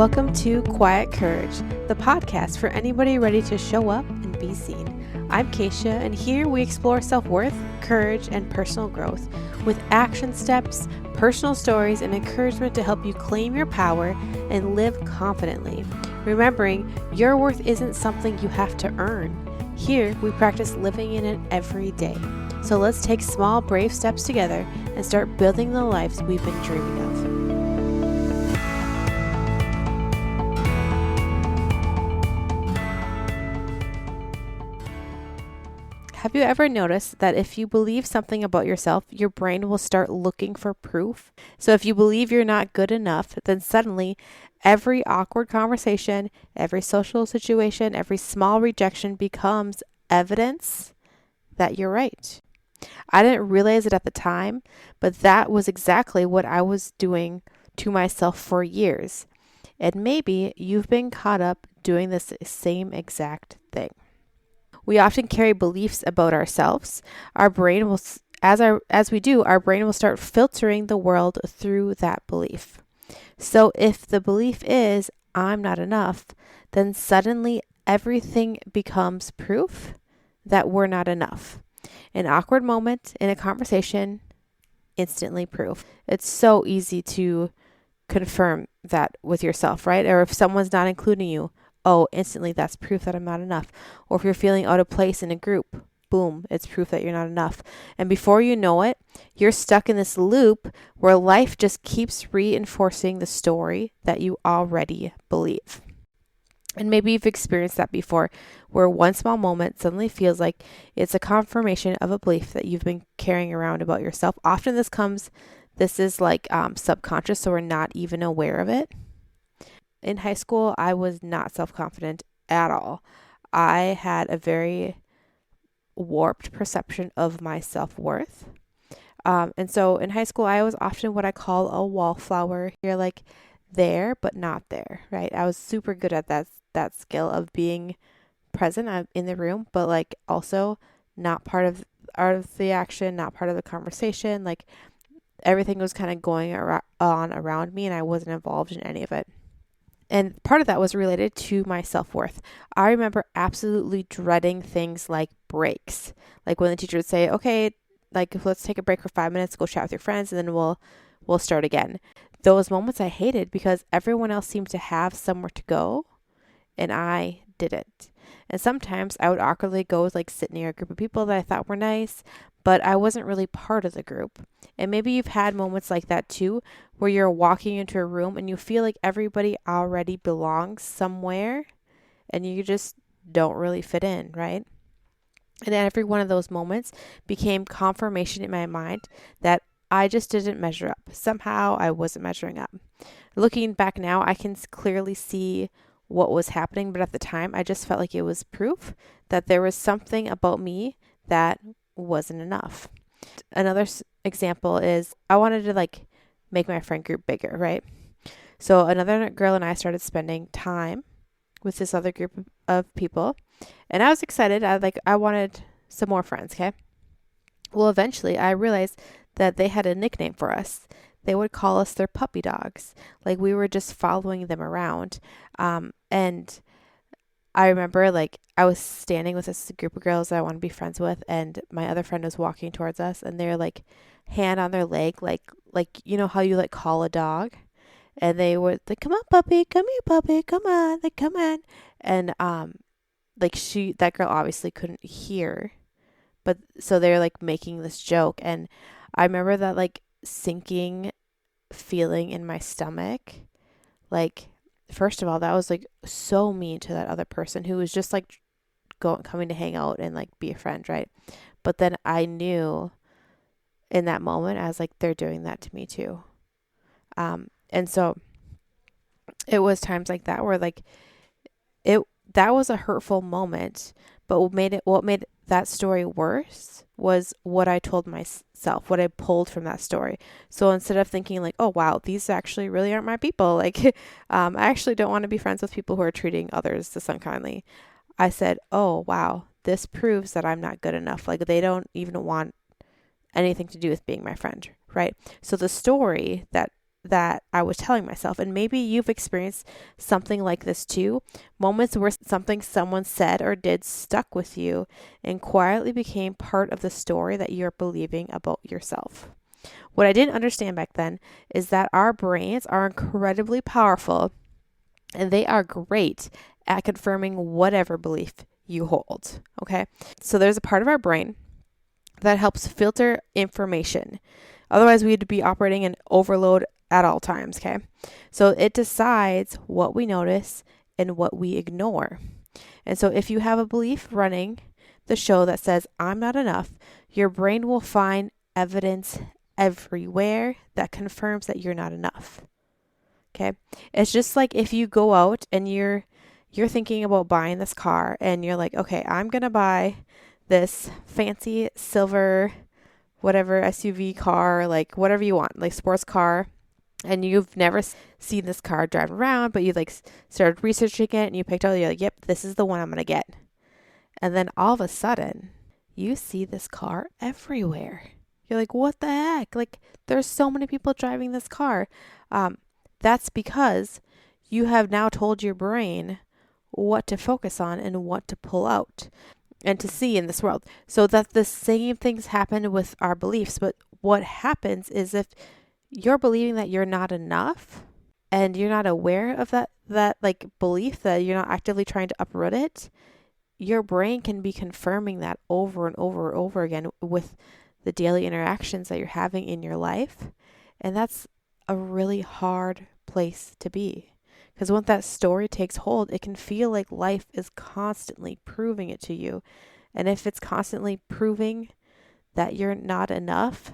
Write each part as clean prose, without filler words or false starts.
Welcome to Quiet Courage, the podcast for anybody ready to show up and be seen. I'm Keisha, and here we explore self-worth, courage, and personal growth with action steps, personal stories, and encouragement to help you claim your power and live confidently. Remembering your worth isn't something you have to earn. Here, we practice living in it every day. So let's take small, brave steps together and start building the lives we've been dreaming of. Have you ever noticed that if you believe something about yourself, your brain will start looking for proof? So if you believe you're not good enough, then suddenly every awkward conversation, every social situation, every small rejection becomes evidence that you're right. I didn't realize it at the time, but that was exactly what I was doing to myself for years. And maybe you've been caught up doing this same exact thing. We often carry beliefs about ourselves. Our brain will, our brain will start filtering the world through that belief. So if the belief is, I'm not enough, then suddenly everything becomes proof that we're not enough. An awkward moment in a conversation, instantly proof. It's so easy to confirm that with yourself, right? Or if someone's not including you, oh, instantly that's proof that I'm not enough. Or if you're feeling out of place in a group, boom, it's proof that you're not enough. And before you know it, you're stuck in this loop where life just keeps reinforcing the story that you already believe. And maybe you've experienced that before, where one small moment suddenly feels like it's a confirmation of a belief that you've been carrying around about yourself. Often this is like subconscious, so we're not even aware of it. In high school, I was not self-confident at all. I had a very warped perception of my self-worth. And so in high school, I was often what I call a wallflower. You're like there, but not there, right? I was super good at that skill of being present in the room, but like also not part of the action, not part of the conversation. Like everything was kind of going on around me and I wasn't involved in any of it. And part of that was related to my self-worth. I remember absolutely dreading things like breaks. Like when the teacher would say, okay, like let's take a break for 5 minutes, go chat with your friends, and then we'll start again. Those moments I hated because everyone else seemed to have somewhere to go and I didn't. And sometimes I would awkwardly go sit near a group of people that I thought were nice, but I wasn't really part of the group. And maybe you've had moments like that too, where you're walking into a room and you feel like everybody already belongs somewhere and you just don't really fit in, right? And then every one of those moments became confirmation in my mind that I just didn't measure up. Somehow I wasn't measuring up. Looking back now, I can clearly see what was happening, but at the time I just felt like it was proof that there was something about me that wasn't enough. Another example is I wanted to make my friend group bigger, right? So another girl and I started spending time with this other group of people, and I was excited. I wanted some more friends, okay? Well, eventually I realized that they had a nickname for us. They would call us their puppy dogs. Like we were just following them around. And I remember I was standing with this group of girls that I want to be friends with, and my other friend was walking towards us, and they're hand on their leg, like you know how you call a dog, and they would come on puppy, come here puppy, come on, come on, and that girl obviously couldn't hear, but so they're making this joke, and I remember that sinking feeling in my stomach. First of all, that was so mean to that other person who was just coming to hang out and be a friend, right? But then I knew in that moment, I was they're doing that to me too. And so it was times like that where that was a hurtful moment, but what made that story worse was what I told myself, what I pulled from that story. So instead of thinking oh wow, these actually really aren't my people, I actually don't want to be friends with people who are treating others this unkindly, I said, oh wow, this proves that I'm not good enough. They don't even want anything to do with being my friend, right? So the story that that I was telling myself. And maybe you've experienced something like this too. Moments where something someone said or did stuck with you and quietly became part of the story that you're believing about yourself. What I didn't understand back then is that our brains are incredibly powerful and they are great at confirming whatever belief you hold. Okay. So there's a part of our brain that helps filter information. Otherwise, we'd be operating in overload at all times. Okay. So it decides what we notice and what we ignore. And so if you have a belief running the show that says, I'm not enough, your brain will find evidence everywhere that confirms that you're not enough. Okay. It's just like if you go out and you're thinking about buying this car and you're like, okay, I'm going to buy this fancy silver, whatever SUV car, like whatever you want, like sports car. And you've never seen this car drive around, but you like started researching it and you picked out, you're like, yep, this is the one I'm going to get. And then all of a sudden you see this car everywhere. You're like, what the heck? Like there's so many people driving this car. That's because you have now told your brain what to focus on and what to pull out and to see in this world. So that the same things happen with our beliefs. But what happens is if you're believing that you're not enough and you're not aware of that like belief, that you're not actively trying to uproot it, your brain can be confirming that over and over and over again with the daily interactions that you're having in your life. And that's a really hard place to be. Because when that story takes hold, it can feel like life is constantly proving it to you. And if it's constantly proving that you're not enough,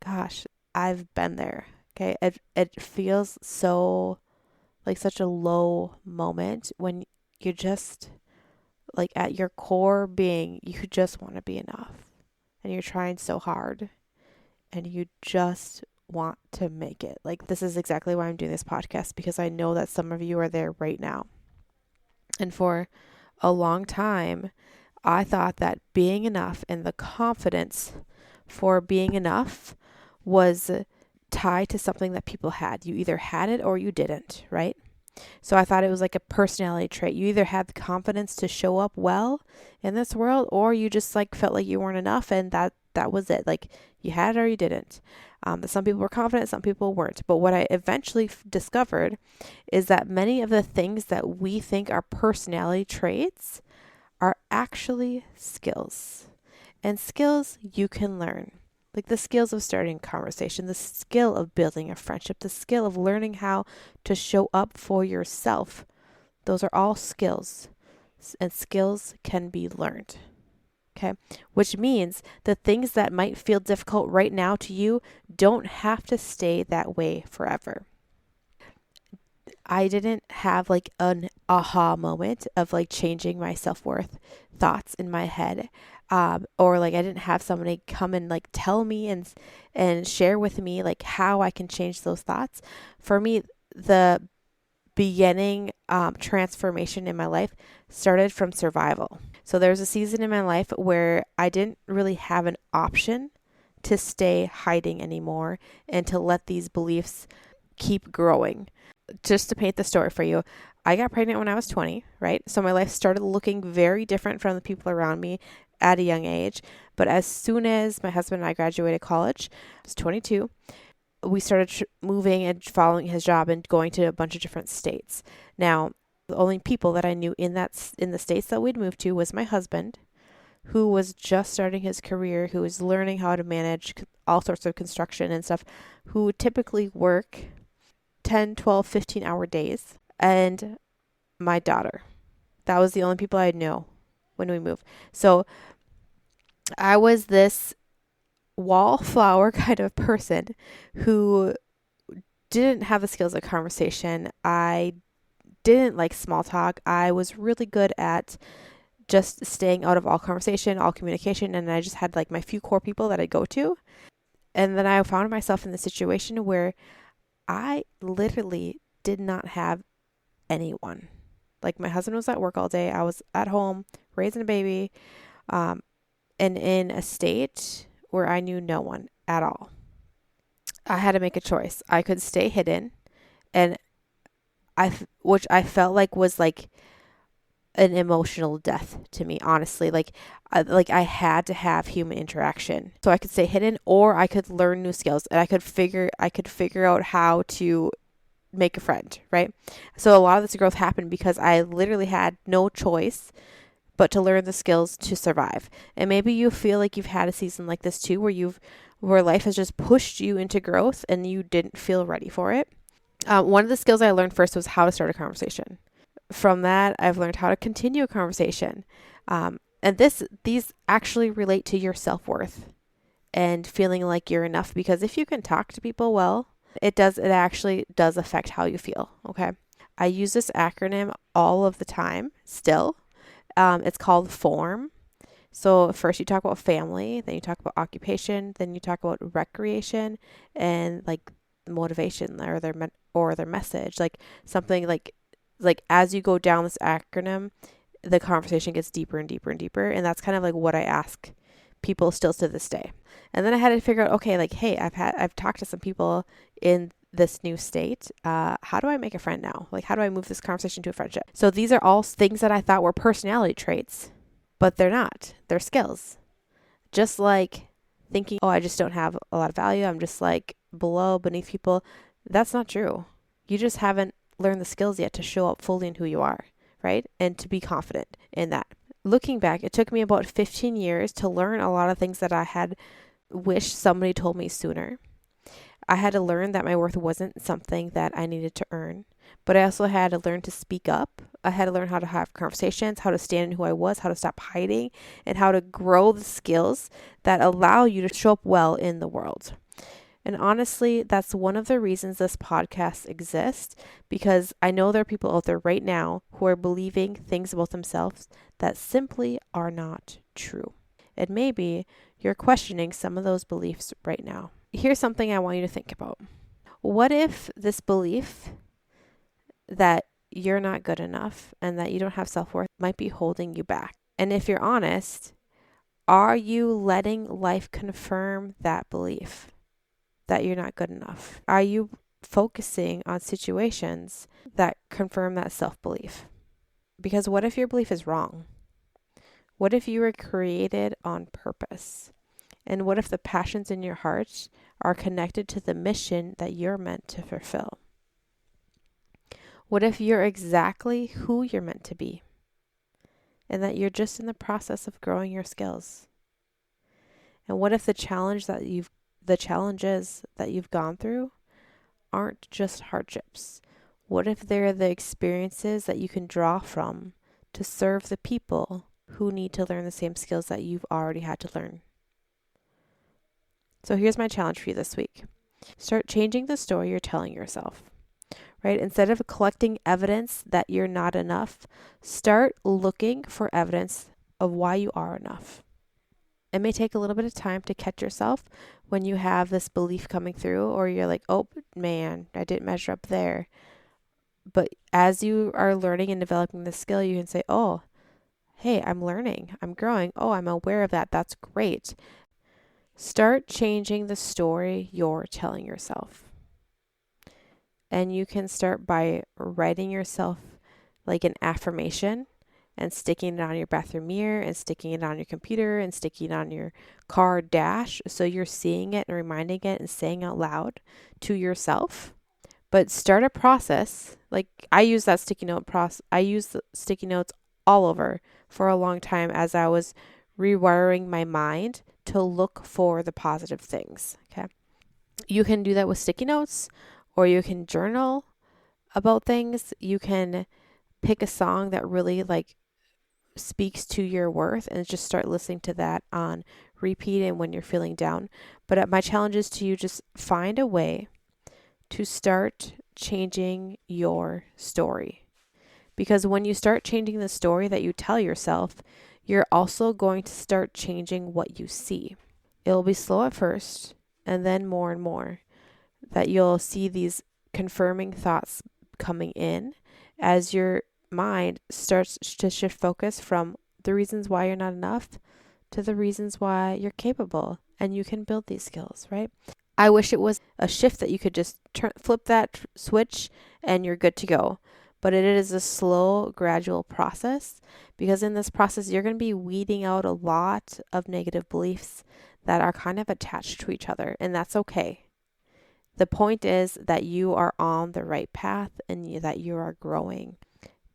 gosh, I've been there. Okay. It feels so like such a low moment when you're just like at your core being, you just want to be enough. And you're trying so hard and you just want to make it. Like this is exactly why I'm doing this podcast, because I know that some of you are there right now. And for a long time, I thought that being enough and the confidence for being enough was tied to something that people had. You either had it or you didn't, right? So I thought it was like a personality trait. You either had the confidence to show up well in this world, or you just like felt like you weren't enough, and that was it. Like you had it or you didn't. Some people were confident, some people weren't. But what I eventually discovered is that many of the things that we think are personality traits are actually skills. And skills you can learn. Like the skills of starting a conversation, the skill of building a friendship, the skill of learning how to show up for yourself. Those are all skills, and skills can be learned. Okay, which means the things that might feel difficult right now to you don't have to stay that way forever. I didn't have like an aha moment of like changing my self-worth thoughts in my head. Or like I didn't have somebody come and like tell me and share with me like how I can change those thoughts. For me, the beginning transformation in my life started from survival. So there was a season in my life where I didn't really have an option to stay hiding anymore and to let these beliefs keep growing. Just to paint the story for you, I got pregnant when I was 20, right? So my life started looking very different from the people around me at a young age. But as soon as my husband and I graduated college, I was 22, we started moving and following his job and going to a bunch of different states. Now, the only people that I knew in the states that we'd moved to was my husband, who was just starting his career, who was learning how to manage all sorts of construction and stuff, who would typically work 10, 12, 15-hour days, and my daughter. That was the only people I knew when we moved. So I was this wallflower kind of person who didn't have the skills of conversation. I didn't like small talk. I was really good at just staying out of all conversation, all communication, and I just had like my few core people that I go to. And then I found myself in the situation where I literally did not have anyone. Like my husband was at work all day. I was at home raising a baby, and in a state where I knew no one at all. I had to make a choice. I could stay hidden, and which I felt like was like an emotional death to me, honestly. I had to have human interaction. So I could stay hidden, or I could learn new skills, and I could figure out how to make a friend, right? So a lot of this growth happened because I literally had no choice but to learn the skills to survive. And maybe you feel like you've had a season like this too, where life has just pushed you into growth and you didn't feel ready for it. One of the skills I learned first was how to start a conversation. From that, I've learned how to continue a conversation. And these actually relate to your self-worth and feeling like you're enough, because if you can talk to people well, it actually does affect how you feel. Okay. I use this acronym all of the time still. It's called FORM. So first you talk about family, then you talk about occupation, then you talk about recreation, and like motivation or their message, like something like as you go down this acronym, the conversation gets deeper and deeper and deeper, and that's kind of like what I ask people still to this day. And then I had to figure out, okay, like, hey, I've talked to some people in this new state. How do I make a friend now? Like, how do I move this conversation to a friendship? So these are all things that I thought were personality traits, but they're not. They're skills. Just like thinking, oh, I just don't have a lot of value. I'm just like beneath people. That's not true. You just haven't learned the skills yet to show up fully in who you are, right? And to be confident in that. Looking back, it took me about 15 years to learn a lot of things that I had wished somebody told me sooner. I had to learn that my worth wasn't something that I needed to earn, but I also had to learn to speak up. I had to learn how to have conversations, how to stand in who I was, how to stop hiding, and how to grow the skills that allow you to show up well in the world. And honestly, that's one of the reasons this podcast exists, because I know there are people out there right now who are believing things about themselves that simply are not true. And maybe you're questioning some of those beliefs right now. Here's something I want you to think about. What if this belief that you're not good enough and that you don't have self-worth might be holding you back? And if you're honest, are you letting life confirm that belief that you're not good enough? Are you focusing on situations that confirm that self-belief? Because what if your belief is wrong? What if you were created on purpose? And what if the passions in your heart are connected to the mission that you're meant to fulfill? What if you're exactly who you're meant to be, and that you're just in the process of growing your skills? And what if the challenges that you've gone through aren't just hardships? What if they're the experiences that you can draw from to serve the people who need to learn the same skills that you've already had to learn? So here's my challenge for you this week. Start changing the story you're telling yourself, right? Instead of collecting evidence that you're not enough, start looking for evidence of why you are enough. It may take a little bit of time to catch yourself when you have this belief coming through, or you're like, oh man, I didn't measure up there. But as you are learning and developing the skill, you can say, oh, hey, I'm learning, I'm growing. Oh, I'm aware of that. That's great. Start changing the story you're telling yourself. And you can start by writing yourself like an affirmation and sticking it on your bathroom mirror and sticking it on your computer and sticking it on your car dash. So you're seeing it and reminding it and saying out loud to yourself. But start a process. Like I use that sticky note process. I used sticky notes all over for a long time as I was rewiring my mind to look for the positive things. Okay. You can do that with sticky notes, or you can journal about things. You can pick a song that really like speaks to your worth and just start listening to that on repeat and when you're feeling down. But my challenge is to you, just find a way to start changing your story. Because when you start changing the story that you tell yourself, you're also going to start changing what you see. It'll be slow at first, and then more and more that you'll see these confirming thoughts coming in as your mind starts to shift focus from the reasons why you're not enough to the reasons why you're capable and you can build these skills, right? I wish it was a shift that you could just flip that switch and you're good to go. But it is a slow, gradual process, because in this process, you're going to be weeding out a lot of negative beliefs that are kind of attached to each other, and that's okay. The point is that you are on the right path and that you are growing,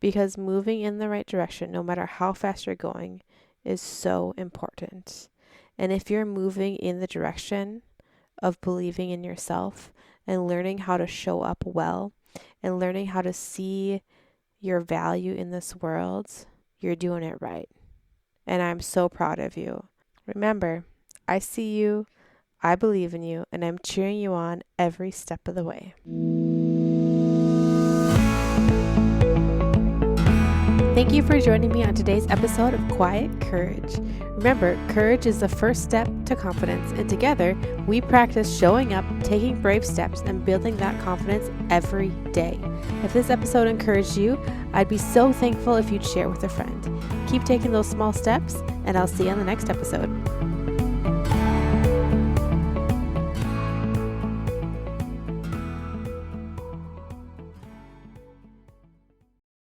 because moving in the right direction, no matter how fast you're going, is so important. And if you're moving in the direction of believing in yourself and learning how to show up well and learning how to see your value in this world, you're doing it right. And I'm so proud of you. Remember, I see you, I believe in you, and I'm cheering you on every step of the way. Thank you for joining me on today's episode of Quiet Courage. Remember, courage is the first step to confidence, and together we practice showing up, taking brave steps, and building that confidence every day. If this episode encouraged you, I'd be so thankful if you'd share with a friend. Keep taking those small steps, and I'll see you on the next episode.